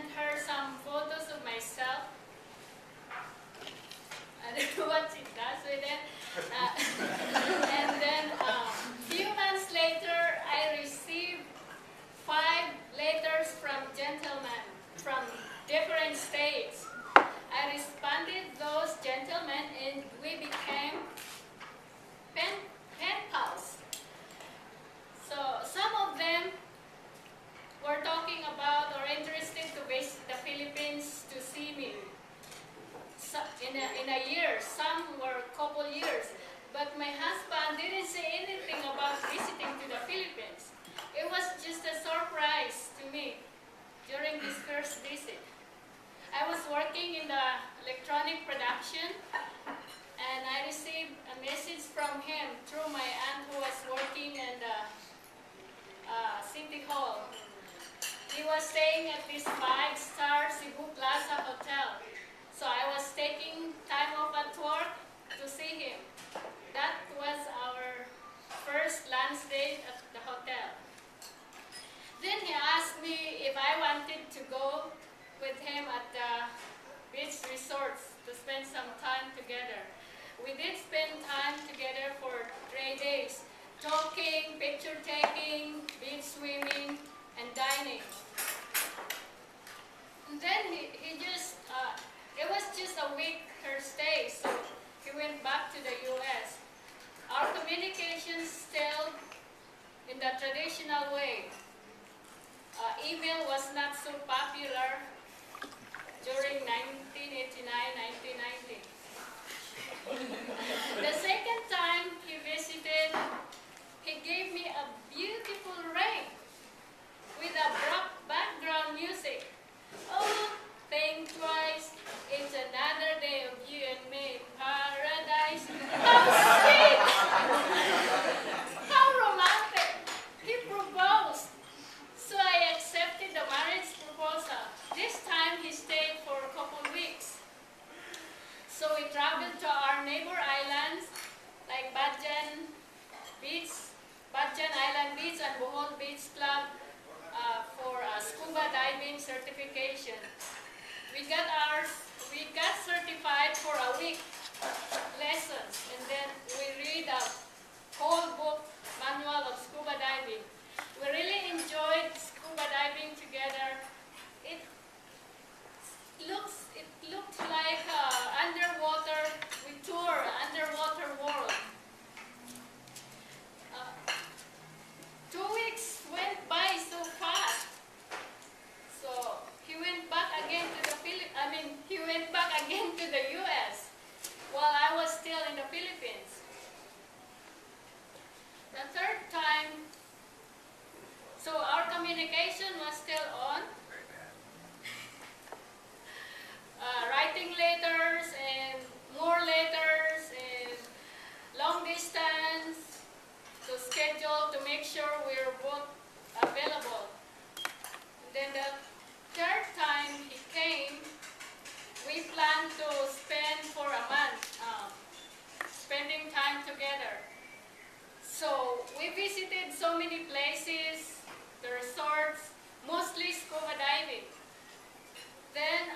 sent her some photos of myself. I don't know what she does with it. And then a few months later, I received 5 letters from gentlemen from different states. I responded those gentlemen and we became pen pals. So some of them were talking about or interested to visit the Philippines to see me. So in a year, some were a couple years. But my husband didn't say anything about visiting to the Philippines. It was just a surprise to me during this first visit. I was working in the electronic production and I received a message from him through my aunt who was working in the City Hall. He was staying at this 5-star Cebu Plaza Hotel. So I was taking time off at work to see him. That was our first lunch date at the hotel. Then he asked me if I wanted to go with him at the beach resorts to spend some time together. We did spend time together for 3 days, talking, picture taking, beach swimming, and dining. And then he just, it was just a week her stay, so he went back to the U.S. Our communication still in the traditional way. Email was not so popular during 1989, 1990. The second time he visited, he gave me a beautiful ring with a background music. Oh, think twice, it's another day of you and me in paradise. How sweet! How romantic! He proposed. So I accepted the marriage proposal. This time he stayed for a couple weeks. So we traveled to our neighbor islands like Badjan Island Beach and Bohol Beach Club for scuba diving certification. We got certified for a week lessons, and then we read a whole book manual of scuba diving. We really enjoyed scuba diving together. It looked like underwater. We toured underwater world. 2 weeks went by so fast. So he went back again to the U.S. while I was still in the Philippines. The third time, so our communication was still on. Writing letters and more letters and long distance to schedule to make sure we're both available. And then the third time he came, we planned to spend for a month spending time together. So we visited so many places, the resorts, mostly scuba diving. Then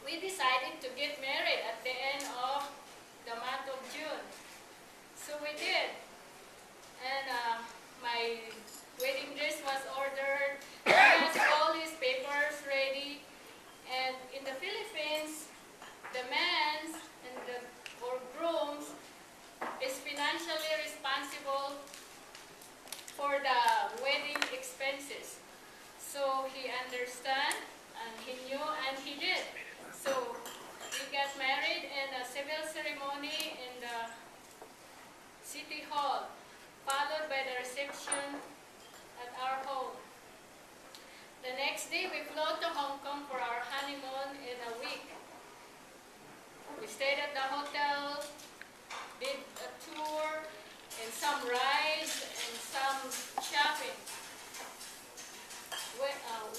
we decided to get married at the end of the month of June. So we did. And my wedding dress was ordered. He has all his papers ready. And in the Philippines, the man or grooms is financially responsible for the wedding expenses. So he understand and he knew and he did. So we got married in a civil ceremony in the City Hall, followed by the reception at our home. The next day we flew to Hong Kong for our honeymoon in a week. We stayed at the hotel, did a tour, and some rides, and some shopping.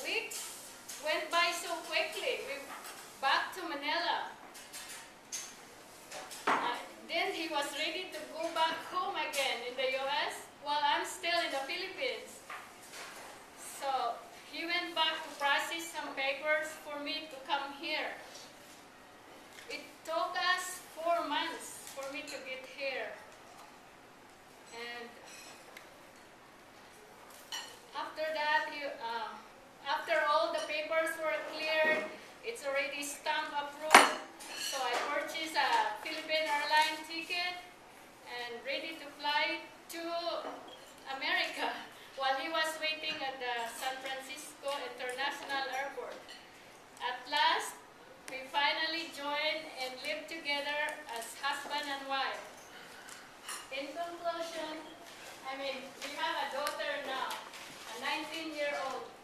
Weeks went by so quickly. We back to Manila. Then he was ready to go back home again in the U.S. while I'm still in the Philippines. So he went back to process In conclusion, we have a daughter now, a 19-year-old.